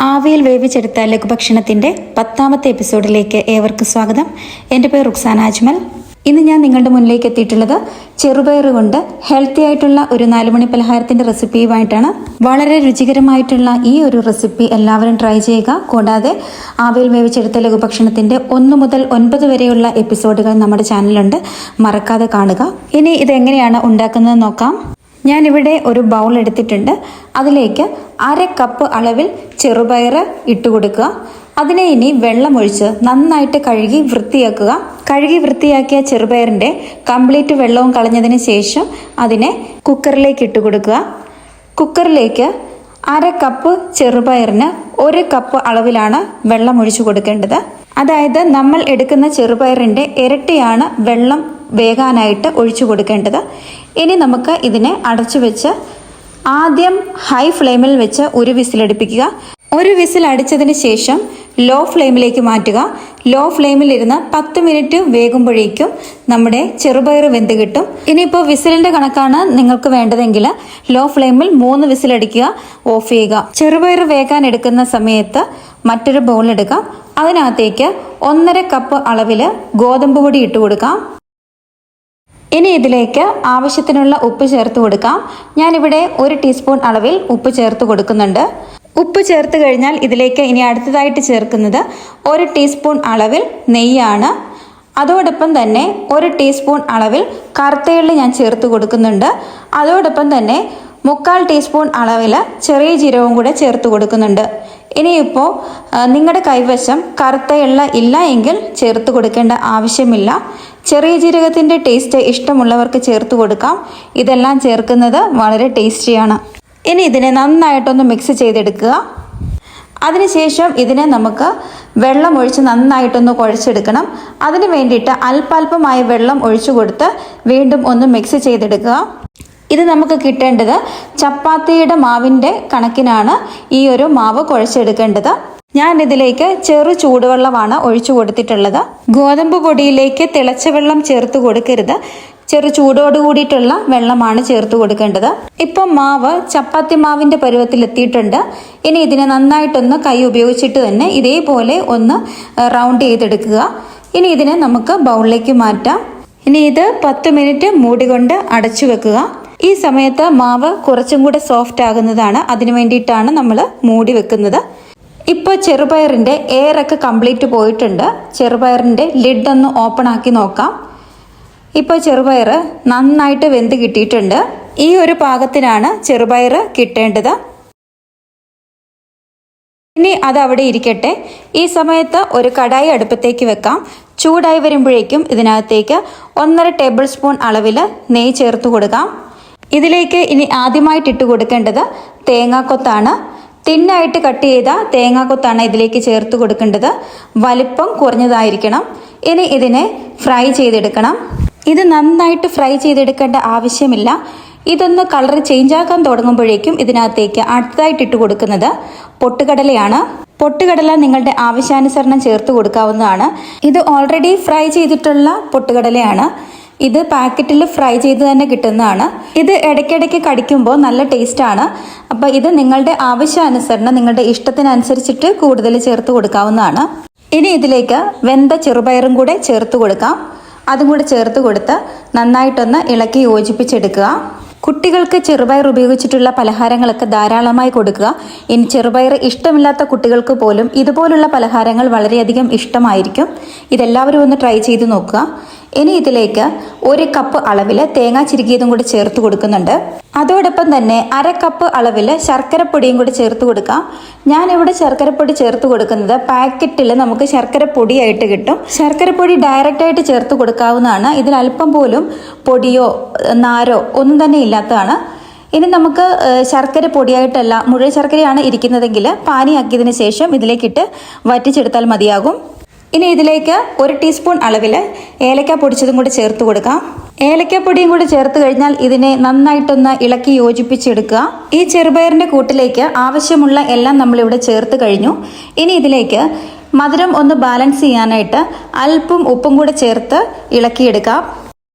ആവിയിൽ വേവിച്ചെടുത്ത ലഘുഭക്ഷണത്തിൻ്റെ 10ാമത്തെ എപ്പിസോഡിലേക്ക് ഏവർക്കും സ്വാഗതം. എൻ്റെ പേര് റുക്സാന അജ്മൽ. ഇന്ന് ഞാൻ നിങ്ങളുടെ മുന്നിലേക്ക് എത്തിയിട്ടുള്ളത് ചെറുപയർ കൊണ്ട് ഹെൽത്തി ആയിട്ടുള്ള ഒരു 4 മണി പലഹാരത്തിൻ്റെ റെസിപ്പിയുമായിട്ടാണ്. വളരെ രുചികരമായിട്ടുള്ള ഈ ഒരു റെസിപ്പി എല്ലാവരും ട്രൈ ചെയ്യുക. കൂടാതെ ആവിയിൽ വേവിച്ചെടുത്ത ലഘുഭക്ഷണത്തിൻ്റെ 1 മുതൽ 9 വരെയുള്ള എപ്പിസോഡുകൾ നമ്മുടെ ചാനലുണ്ട്, മറക്കാതെ കാണുക. ഇനി ഇതെങ്ങനെയാണ് ഉണ്ടാക്കുന്നത് നോക്കാം. ഞാനിവിടെ ഒരു ബൗൾ എടുത്തിട്ടുണ്ട്. അതിലേക്ക് 1/2 കപ്പ് അളവിൽ ചെറുപയർ ഇട്ട് കൊടുക്കുക. അതിനെ ഇനി വെള്ളമൊഴിച്ച് നന്നായിട്ട് കഴുകി വൃത്തിയാക്കുക. കഴുകി വൃത്തിയാക്കിയ ചെറുപയറിൻ്റെ കംപ്ലീറ്റ് വെള്ളവും കളഞ്ഞതിന് ശേഷം അതിനെ കുക്കറിലേക്ക് ഇട്ട് കൊടുക്കുക. കുക്കറിലേക്ക് 1/2 കപ്പ് ചെറുപയറിന് 1 കപ്പ് അളവിലാണ് വെള്ളം ഒഴിച്ചു കൊടുക്കേണ്ടത്. അതായത് നമ്മൾ എടുക്കുന്ന ചെറുപയറിൻ്റെ ഇരട്ടിയാണ് വെള്ളം വേകാനായിട്ട് ഒഴിച്ചു കൊടുക്കേണ്ടത്. ഇനി നമുക്ക് ഇതിനെ അടച്ചു വെച്ച് ആദ്യം ഹൈ ഫ്ലെയിമിൽ വെച്ച് ഒരു വിസിലടിപ്പിക്കുക. ഒരു വിസിൽ അടിച്ചതിന് ശേഷം ലോ ഫ്ലെയിമിലേക്ക് മാറ്റുക. ലോ ഫ്ലെയിമിൽ ഇരുന്ന് 10 മിനിറ്റ് വേകുമ്പോഴേക്കും നമ്മുടെ ചെറുപയർ വെന്ത് കിട്ടും. ഇനിയിപ്പോൾ വിസിലിൻ്റെ കണക്കാണ് നിങ്ങൾക്ക് വേണ്ടതെങ്കിൽ ലോ ഫ്ലെയിമിൽ 3 വിസിലടിക്കുക, ഓഫ് ചെയ്യുക. ചെറുപയർ വേകാൻ എടുക്കുന്ന സമയത്ത് മറ്റൊരു ബൗൾ എടുക്കാം. അതിനകത്തേക്ക് 1.5 കപ്പ് അളവിൽ ഗോതമ്പ് പൊടി ഇട്ട് കൊടുക്കാം. ഇനി ഇതിലേക്ക് ആവശ്യത്തിനുള്ള ഉപ്പ് ചേർത്ത് കൊടുക്കാം. ഞാനിവിടെ 1 ടീസ്പൂൺ അളവിൽ ഉപ്പ് ചേർത്ത് കൊടുക്കുന്നുണ്ട്. ഉപ്പ് ചേർത്ത് കഴിഞ്ഞാൽ ഇതിലേക്ക് ഇനി അടുത്തതായിട്ട് ചേർക്കുന്നത് 1 ടീസ്പൂൺ അളവിൽ നെയ്യാണ്. അതോടൊപ്പം തന്നെ 1 ടീസ്പൂൺ അളവിൽ കറുത്ത എള്ള് ഞാൻ ചേർത്ത് കൊടുക്കുന്നുണ്ട്. അതോടൊപ്പം തന്നെ 3/4 ടീസ്പൂൺ അളവിൽ ചെറിയ ജീരകവും കൂടെ ചേർത്ത് കൊടുക്കുന്നുണ്ട്. ഇനിയിപ്പോൾ നിങ്ങളുടെ കൈവശം കറുത്ത എള്ള ഇല്ല എങ്കിൽ ചേർത്ത് കൊടുക്കേണ്ട ആവശ്യമില്ല. ചെറിയ ജീരകത്തിൻ്റെ ടേസ്റ്റ് ഇഷ്ടമുള്ളവർക്ക് ചേർത്ത് കൊടുക്കാം. ഇതെല്ലാം ചേർക്കുന്നത് വളരെ ടേസ്റ്റിയാണ്. ഇനി ഇതിനെ നന്നായിട്ടൊന്ന് മിക്സ് ചെയ്തെടുക്കുക. അതിനുശേഷം ഇതിനെ നമുക്ക് വെള്ളം ഒഴിച്ച് നന്നായിട്ടൊന്ന് കുഴച്ചെടുക്കണം. അതിന് വേണ്ടിയിട്ട് അല്പാൽപമായ വെള്ളം ഒഴിച്ചു കൊടുത്ത് വീണ്ടും ഒന്ന് മിക്സ് ചെയ്തെടുക്കുക. ഇത് നമുക്ക് കിട്ടേണ്ടത് ചപ്പാത്തിയുടെ മാവിൻ്റെ കണക്കിനാണ് ഈ ഒരു മാവ് കുഴച്ചെടുക്കേണ്ടത്. ഞാൻ ഇതിലേക്ക് ചെറു ചൂടുവെള്ളമാണ് ഒഴിച്ചു കൊടുത്തിട്ടുള്ളത്. ഗോതമ്പ് പൊടിയിലേക്ക് തിളച്ച വെള്ളം ചേർത്ത് കൊടുക്കരുത്, ചെറു ചൂടോട് കൂടിയിട്ടുള്ള വെള്ളമാണ് ചേർത്ത് കൊടുക്കേണ്ടത്. ഇപ്പം മാവ് ചപ്പാത്തി മാവിൻ്റെ പരുവത്തിലെത്തിയിട്ടുണ്ട്. ഇനി ഇതിനെ നന്നായിട്ടൊന്ന് കൈ ഉപയോഗിച്ചിട്ട് തന്നെ ഇതേപോലെ ഒന്ന് റൗണ്ട് ചെയ്തെടുക്കുക. ഇനി ഇതിനെ നമുക്ക് ബൗളിലേക്ക് മാറ്റാം. ഇനി ഇത് 10 മിനിറ്റ് മൂടി കൊണ്ട് അടച്ചു വെക്കുക. ഈ സമയത്ത് മാവ് കുറച്ചും കൂടെ സോഫ്റ്റ് ആകുന്നതാണ്, അതിനു വേണ്ടിയിട്ടാണ് നമ്മൾ മൂടി വെക്കുന്നത്. ഇപ്പോൾ ചെറുപയറിൻ്റെ എയറൊക്കെ കംപ്ലീറ്റ് പോയിട്ടുണ്ട്. ചെറുപയറിൻ്റെ ലിഡ് ഒന്ന് ഓപ്പൺ ആക്കി നോക്കാം. ഇപ്പോൾ ചെറുപയർ നന്നായിട്ട് വെന്ത് കിട്ടിയിട്ടുണ്ട്. ഈ ഒരു പാകത്തിനാണ് ചെറുപയർ കിട്ടേണ്ടത്. ഇനി അത് അവിടെ ഇരിക്കട്ടെ. ഈ സമയത്ത് ഒരു കടായി അടുപ്പത്തേക്ക് വെക്കാം. ചൂടായി വരുമ്പോഴേക്കും ഇതിനകത്തേക്ക് 1.5 ടേബിൾ സ്പൂൺ അളവിൽ നെയ്യ് ചേർത്ത് കൊടുക്കാം. ഇതിലേക്ക് ഇനി ആദ്യമായിട്ട് ഇട്ട് കൊടുക്കേണ്ടത് തേങ്ങാക്കൊത്താണ്. തിന്നായിട്ട് കട്ട് ചെയ്ത തേങ്ങാക്കൊത്താണ് ഇതിലേക്ക് ചേർത്ത് കൊടുക്കേണ്ടത്. വലിപ്പം കുറഞ്ഞതായിരിക്കണം. ഇനി ഇതിനെ ഫ്രൈ ചെയ്തെടുക്കണം. ഇത് നന്നായിട്ട് ഫ്രൈ ചെയ്തെടുക്കേണ്ട ആവശ്യമില്ല. ഇതൊന്ന് കളർ ചേഞ്ച് ആക്കാൻ തുടങ്ങുമ്പോഴേക്കും ഇതിനകത്തേക്ക് അടുത്തതായിട്ട് ഇട്ട് കൊടുക്കുന്നത് പൊട്ടുകടലയാണ്. പൊട്ടുകടല നിങ്ങളുടെ ആവശ്യാനുസരണം ചേർത്ത് കൊടുക്കാവുന്നതാണ്. ഇത് ഓൾറെഡി ഫ്രൈ ചെയ്തിട്ടുള്ള പൊട്ടുകടലയാണ്. ഇത് പാക്കറ്റിൽ ഫ്രൈ ചെയ്ത് തന്നെ കിട്ടുന്നതാണ്. ഇത് ഇടയ്ക്കിടയ്ക്ക് കടിക്കുമ്പോൾ നല്ല ടേസ്റ്റാണ്. അപ്പോൾ ഇത് നിങ്ങളുടെ ആവശ്യാനുസരണം നിങ്ങളുടെ ഇഷ്ടത്തിനനുസരിച്ചിട്ട് കൂടുതൽ ചേർത്ത് കൊടുക്കാവുന്നതാണ്. ഇനി ഇതിലേക്ക് വെന്ത ചെറുപയറും കൂടെ ചേർത്ത് കൊടുക്കാം. അതും കൂടെ ചേർത്ത് കൊടുത്ത് നന്നായിട്ടൊന്ന് ഇളക്കി യോജിപ്പിച്ചെടുക്കുക. കുട്ടികൾക്ക് ചെറുപയർ ഉപയോഗിച്ചിട്ടുള്ള പലഹാരങ്ങളൊക്കെ ധാരാളമായി കൊടുക്കുക. ഇനി ചെറുപയർ ഇഷ്ടമില്ലാത്ത കുട്ടികൾക്ക് പോലും ഇതുപോലുള്ള പലഹാരങ്ങൾ വളരെയധികം ഇഷ്ടമായിരിക്കും. ഇതെല്ലാവരും ഒന്ന് ട്രൈ ചെയ്ത് നോക്കുക. ഇനി ഇതിലേക്ക് 1 കപ്പ് അളവിൽ തേങ്ങ ചിരകിയതും കൂടി ചേർത്ത് കൊടുക്കുന്നുണ്ട്. അതോടൊപ്പം തന്നെ 1/2 കപ്പ് അളവിൽ ശർക്കരപ്പൊടിയും കൂടി ചേർത്ത് കൊടുക്കാം. ഞാനിവിടെ ശർക്കരപ്പൊടി ചേർത്ത് കൊടുക്കുന്നത് പാക്കറ്റിൽ നമുക്ക് ശർക്കരപ്പൊടിയായിട്ട് കിട്ടും. ശർക്കരപ്പൊടി ഡയറക്റ്റായിട്ട് ചേർത്ത് കൊടുക്കാവുന്നതാണ്. ഇതിൽ അല്പം പോലും പൊടിയോ നാരോ ഒന്നും തന്നെ ഇല്ലാത്തതാണ്. ഇനി നമുക്ക് ശർക്കര പൊടിയായിട്ടല്ല, മുഴുവൻ ശർക്കരയാണ് ഇരിക്കുന്നതെങ്കിൽ പാനിയാക്കിയതിന് ശേഷം ഇതിലേക്കിട്ട് വറ്റിച്ചെടുത്താൽ മതിയാകും. ഇനി ഇതിലേക്ക് 1 ടീസ്പൂൺ അളവിൽ ഏലക്ക പൊടിച്ചതും കൂടി ചേർത്ത് കൊടുക്കാം. ഏലക്കപ്പൊടിയും കൂടി ചേർത്ത് കഴിഞ്ഞാൽ ഇതിനെ നന്നായിട്ടൊന്ന് ഇളക്കി യോജിപ്പിച്ചെടുക്കുക. ഈ ചെറുപയറിൻ്റെ കൂട്ടിലേക്ക് ആവശ്യമുള്ള എല്ലാം നമ്മളിവിടെ ചേർത്ത് കഴിഞ്ഞു. ഇനി ഇതിലേക്ക് മധുരം ഒന്ന് ബാലൻസ് ചെയ്യാനായിട്ട് അല്പം ഉപ്പും കൂടി ചേർത്ത് ഇളക്കിയെടുക്കാം.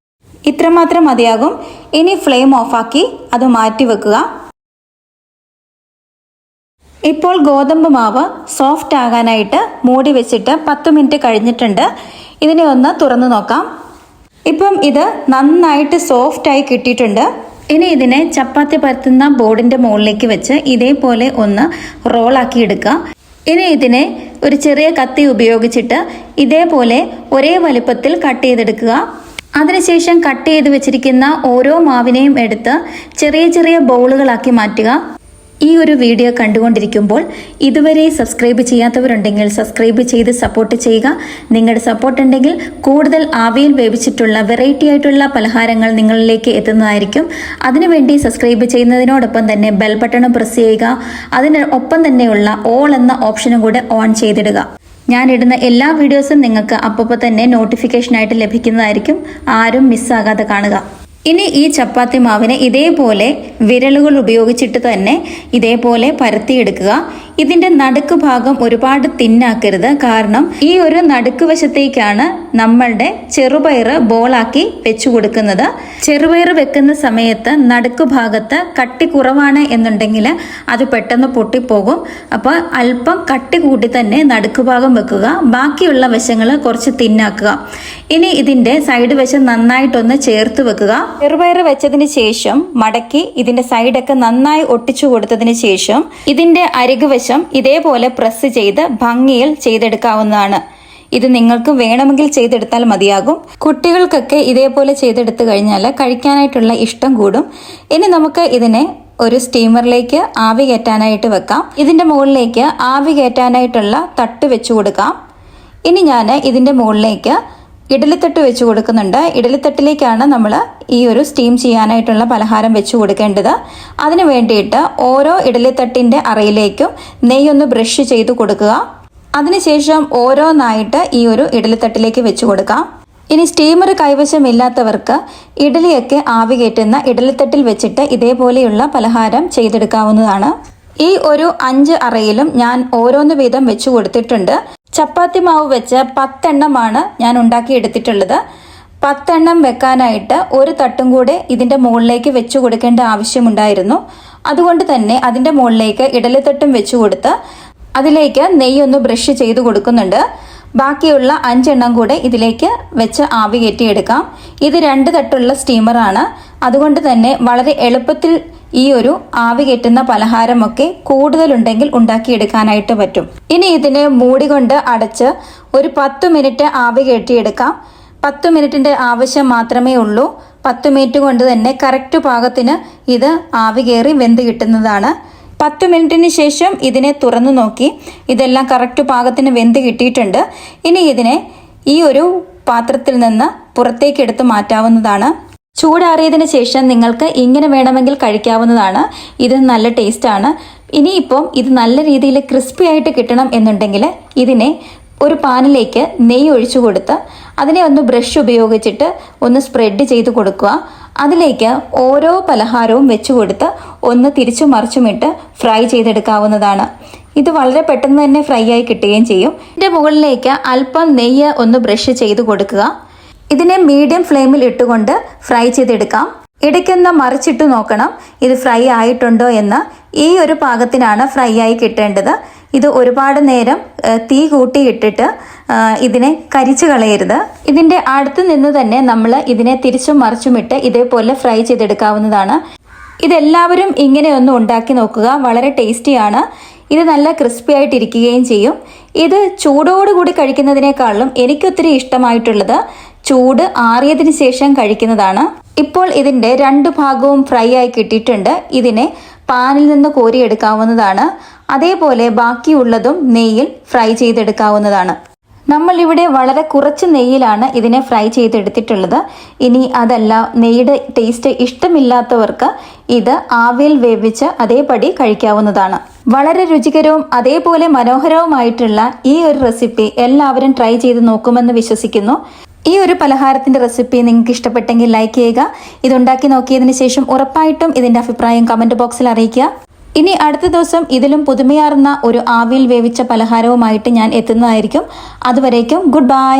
ഇത്രമാത്രം മതിയാകും. ഇനി ഫ്ലെയിം ഓഫാക്കി അത് മാറ്റി വെക്കുക. ഇപ്പോൾ ഗോതമ്പ് മാവ് സോഫ്റ്റ് ആകാനായിട്ട് മൂടി വെച്ചിട്ട് 10 മിനിറ്റ് കഴിഞ്ഞിട്ടുണ്ട്. ഇതിനെ ഒന്ന് തുറന്നു നോക്കാം. ഇപ്പം ഇത് നന്നായിട്ട് സോഫ്റ്റായി കിട്ടിയിട്ടുണ്ട്. ഇനി ഇതിനെ ചപ്പാത്തി പരത്തുന്ന ബോർഡിന്റെ മുകളിലേക്ക് വെച്ച് ഇതേപോലെ ഒന്ന് റോളാക്കി എടുക്കുക. ഇനി ഇതിനെ ഒരു ചെറിയ കത്തി ഉപയോഗിച്ചിട്ട് ഇതേപോലെ ഒരേ വലുപ്പത്തിൽ കട്ട് ചെയ്തെടുക്കുക. അതിനുശേഷം കട്ട് ചെയ്ത് വെച്ചിരിക്കുന്ന ഓരോ മാവിനെയും എടുത്ത് ചെറിയ ചെറിയ ബൗളുകളാക്കി മാറ്റുക. ഈ ഒരു വീഡിയോ കണ്ടുകൊണ്ടിരിക്കുമ്പോൾ ഇതുവരെ സബ്സ്ക്രൈബ് ചെയ്യാത്തവരുണ്ടെങ്കിൽ സബ്സ്ക്രൈബ് ചെയ്ത് സപ്പോർട്ട് ചെയ്യുക. നിങ്ങളുടെ സപ്പോർട്ട് ഉണ്ടെങ്കിൽ കൂടുതൽ ആവിയിൽ വേവിച്ചിട്ടുള്ള വെറൈറ്റി ആയിട്ടുള്ള പലഹാരങ്ങൾ നിങ്ങളിലേക്ക് എത്തുന്നതായിരിക്കും. അതിനുവേണ്ടി സബ്സ്ക്രൈബ് ചെയ്യുന്നതിനോടൊപ്പം തന്നെ ബെൽ ബട്ടണും പ്രസ് ചെയ്യുക. അതിനൊപ്പം തന്നെയുള്ള ഓൾ എന്ന ഓപ്ഷനും കൂടെ ഓൺ ചെയ്തിടുക. ഞാനിടുന്ന എല്ലാ വീഡിയോസും നിങ്ങൾക്ക് അപ്പോൾ തന്നെ നോട്ടിഫിക്കേഷനായിട്ട് ലഭിക്കുന്നതായിരിക്കും. ആരും മിസ്സാകാതെ കാണുക. ഇനി ഈ ചപ്പാത്തി മാവിനെ ഇതേപോലെ വിരലുകൾ ഉപയോഗിച്ചിട്ട് തന്നെ ഇതേപോലെ പരത്തിയെടുക്കുക. ഇതിന്റെ നടുക്ക് ഭാഗം ഒരുപാട് തിന്നാക്കരുത്. കാരണം ഈ ഒരു നടുക്ക് വശത്തേക്കാണ് നമ്മളുടെ ചെറുപയർ ബോളാക്കി വെച്ചു കൊടുക്കുന്നത്. ചെറുപയർ വെക്കുന്ന സമയത്ത് നടുക്ക് ഭാഗത്ത് കട്ടി കുറവാണ് എന്നുണ്ടെങ്കിൽ അത് പെട്ടെന്ന് പൊട്ടിപ്പോകും. അപ്പോൾ അല്പം കട്ടി കൂട്ടി തന്നെ നടുക്ക് ഭാഗം വെക്കുക. ബാക്കിയുള്ള വശങ്ങൾ കുറച്ച് തിന്നാക്കുക. ഇനി ഇതിന്റെ സൈഡ് വശം നന്നായിട്ടൊന്ന് ചേർത്ത് വെക്കുക. ചെറുപയർ വെച്ചതിന് ശേഷം മടക്കി ഇതിന്റെ സൈഡൊക്കെ നന്നായി ഒട്ടിച്ചു കൊടുത്തതിന് ശേഷം ഇതിന്റെ അരികു വശം ഇതേപോലെ പ്രസ് ചെയ്ത് ഭംഗിയിൽ ചെയ്തെടുക്കാവുന്നതാണ്. ഇത് നിങ്ങൾക്ക് വേണമെങ്കിൽ ചെയ്തെടുത്താൽ മതിയാകും. കുട്ടികൾക്കൊക്കെ ഇതേപോലെ ചെയ്തെടുത്തു കഴിഞ്ഞാൽ കഴിക്കാനായിട്ടുള്ള ഇഷ്ടം കൂടും. ഇനി നമുക്ക് ഇതിനെ ഒരു സ്റ്റീമറിലേക്ക് ആവി കയറ്റാനായിട്ട് വെക്കാം. ഇതിന്റെ മുകളിലേക്ക് ആവി കയറ്റാനായിട്ടുള്ള തട്ട് വെച്ചു കൊടുക്കാം. ഇനി ഞാൻ ഇതിന്റെ മുകളിലേക്ക് ഇഡലിത്തട്ട് വെച്ച് കൊടുക്കുന്നുണ്ട്. ഇഡലിത്തട്ടിലേക്കാണ് നമ്മൾ ഈ ഒരു സ്റ്റീം ചെയ്യാനായിട്ടുള്ള പലഹാരം വെച്ച് കൊടുക്കേണ്ടത്. അതിന് വേണ്ടിയിട്ട് ഓരോ ഇഡലിത്തട്ടിൻ്റെ അറയിലേക്കും നെയ്യൊന്ന് ബ്രഷ് ചെയ്ത് കൊടുക്കുക. അതിനുശേഷം ഓരോന്നായിട്ട് ഈ ഒരു ഇഡലിത്തട്ടിലേക്ക് വെച്ച് കൊടുക്കാം. ഇനി സ്റ്റീമർ കൈവശമില്ലാത്തവർക്ക് ഇഡലിയൊക്കെ ആവി കയറ്റുന്ന ഇഡലിത്തട്ടിൽ വെച്ചിട്ട് ഇതേപോലെയുള്ള പലഹാരം ചെയ്തെടുക്കാവുന്നതാണ്. ഈ ഒരു 5 അറയിലും ഞാൻ ഓരോന്ന് വീതം വെച്ച് കൊടുത്തിട്ടുണ്ട്. ചപ്പാത്തി മാവ് വെച്ച് 10 എണ്ണമാണ് ഞാൻ ഉണ്ടാക്കി എടുത്തിട്ടുള്ളത്. 10 എണ്ണം വെക്കാനായിട്ട് ഒരു തട്ടും കൂടെ ഇതിന്റെ മുകളിലേക്ക് വെച്ചു കൊടുക്കേണ്ട ആവശ്യമുണ്ടായിരുന്നു. അതുകൊണ്ട് തന്നെ അതിന്റെ മുകളിലേക്ക് ഇഡലിത്തട്ടും വെച്ചു കൊടുത്ത് അതിലേക്ക് നെയ്യൊന്ന് ബ്രഷ് ചെയ്ത് കൊടുക്കുന്നുണ്ട്. ബാക്കിയുള്ള 5 എണ്ണം കൂടെ ഇതിലേക്ക് വെച്ച് ആവി കയറ്റിയെടുക്കാം. ഇത് 2 തട്ടുള്ള സ്റ്റീമറാണ്. അതുകൊണ്ട് തന്നെ വളരെ എളുപ്പത്തിൽ ഈ ഒരു ആവി കയറ്റുന്ന പലഹാരമൊക്കെ കൂടുതലുണ്ടെങ്കിൽ ഉണ്ടാക്കിയെടുക്കാനായിട്ട് പറ്റും. ഇനി ഇതിനെ മൂടി കൊണ്ട് അടച്ച് ഒരു 10 മിനിറ്റ് ആവി കയറ്റിയെടുക്കാം. 10 മിനിറ്റിന്റെ ആവശ്യം മാത്രമേ ഉള്ളൂ. 10 മിനിറ്റ് കൊണ്ട് തന്നെ കറക്റ്റ് പാകത്തിന് ഇത് ആവി കയറി വെന്ത് കിട്ടുന്നതാണ്. 10 മിനിറ്റിന് ശേഷം ഇതിനെ തുറന്നു നോക്കി ഇതെല്ലാം കറക്റ്റ് പാകത്തിന് വെന്ത് കിട്ടിയിട്ടുണ്ട്. ഇനി ഇതിനെ ഈ ഒരു പാത്രത്തിൽ നിന്ന് പുറത്തേക്ക് എടുത്ത് മാറ്റാവുന്നതാണ്. ചൂടാറിയതിന് ശേഷം നിങ്ങൾക്ക് ഇങ്ങനെ വേണമെങ്കിൽ കഴിക്കാവുന്നതാണ്. ഇത് നല്ല ടേസ്റ്റാണ്. ഇനിയിപ്പം ഇത് നല്ല രീതിയിൽ ക്രിസ്പി ആയിട്ട് കിട്ടണം എന്നുണ്ടെങ്കിൽ ഇതിനെ ഒരു പാനിലേക്ക് നെയ്യ് ഒഴിച്ചു കൊടുത്ത് അതിനെ ഒന്ന് ബ്രഷ് ഉപയോഗിച്ചിട്ട് ഒന്ന് സ്പ്രെഡ് ചെയ്ത് കൊടുക്കുക. അതിലേക്ക് ഓരോ പലഹാരവും വെച്ചു കൊടുത്ത് ഒന്ന് തിരിച്ചു മറിച്ചുമിട്ട് ഫ്രൈ ചെയ്തെടുക്കാവുന്നതാണ്. ഇത് വളരെ പെട്ടെന്ന് തന്നെ ഫ്രൈ ആയി കിട്ടുകയും ചെയ്യും. ഇതിന്റെ മുകളിലേക്ക് അല്പം നെയ്യ് ഒന്ന് ബ്രഷ് ചെയ്ത് കൊടുക്കുക. ഇതിനെ മീഡിയം ഫ്ലെയിമിൽ ഇട്ടുകൊണ്ട് ഫ്രൈ ചെയ്തെടുക്കാം. ഇടയ്ക്കൊന്ന് മറിച്ചിട്ട് നോക്കണം ഇത് ഫ്രൈ ആയിട്ടുണ്ടോ എന്ന്. ഈ ഒരു പാകത്തിനാണ് ഫ്രൈ ആയി കിട്ടേണ്ടത്. ഇത് ഒരുപാട് നേരം തീ കൂട്ടിയിട്ടിട്ട് ഇതിനെ കരിച്ചു കളയരുത്. ഇതിന്റെ അടുത്ത് നിന്ന് തന്നെ നമ്മൾ ഇതിനെ തിരിച്ചും മറിച്ചുമിട്ട് ഇതേപോലെ ഫ്രൈ ചെയ്തെടുക്കാവുന്നതാണ്. ഇതെല്ലാവരും ഇങ്ങനെ ഒന്ന് ഉണ്ടാക്കി നോക്കുക. വളരെ ടേസ്റ്റിയാണ്. ഇത് നല്ല ക്രിസ്പി ആയിട്ടിരിക്കുകയും ചെയ്യും. ഇത് ചൂടോടുകൂടി കഴിക്കുന്നതിനേക്കാളും എനിക്കൊത്തിരി ഇഷ്ടമായിട്ടുള്ളത് ചൂട് ആറിയതിന് ശേഷം കഴിക്കുന്നതാണ്. ഇപ്പോൾ ഇതിന്റെ 2 ഭാഗവും ഫ്രൈ ആയി കിട്ടിയിട്ടുണ്ട്. ഇതിനെ പാനിൽ നിന്ന് കോരിയെടുക്കാവുന്നതാണ്. അതേപോലെ ബാക്കിയുള്ളതും നെയ്യിൽ ഫ്രൈ ചെയ്തെടുക്കാവുന്നതാണ്. നമ്മൾ ഇവിടെ വളരെ കുറച്ച് നെയ്യിലാണ് ഇതിനെ ഫ്രൈ ചെയ്തെടുത്തിട്ടുള്ളത്. ഇനി അതല്ല നെയ്യുടെ ടേസ്റ്റ് ഇഷ്ടമില്ലാത്തവർക്ക് ഇത് ആവിയിൽ വേവിച്ച് അതേപടി കഴിക്കാവുന്നതാണ്. വളരെ രുചികരവും അതേപോലെ മനോഹരവുമായിട്ടുള്ള ഈ ഒരു റെസിപ്പി എല്ലാവരും ട്രൈ ചെയ്ത് നോക്കുമെന്ന് വിശ്വസിക്കുന്നു. ഈ ഒരു പലഹാരത്തിന്റെ റെസിപ്പി നിങ്ങൾക്ക് ഇഷ്ടപ്പെട്ടെങ്കിൽ ലൈക്ക് ചെയ്യുക. ഇതുണ്ടാക്കി നോക്കിയതിന് ശേഷം ഉറപ്പായിട്ടും ഇതിന്റെ അഭിപ്രായം കമന്റ് ബോക്സിൽ അറിയിക്കുക. ഇനി അടുത്ത ദിവസം ഇതിലും പുതുമയാർന്ന ഒരു ആവിയിൽ വേവിച്ച പലഹാരവുമായിട്ട് ഞാൻ എത്തുന്നതായിരിക്കും. അതുവരേക്കും ഗുഡ് ബൈ.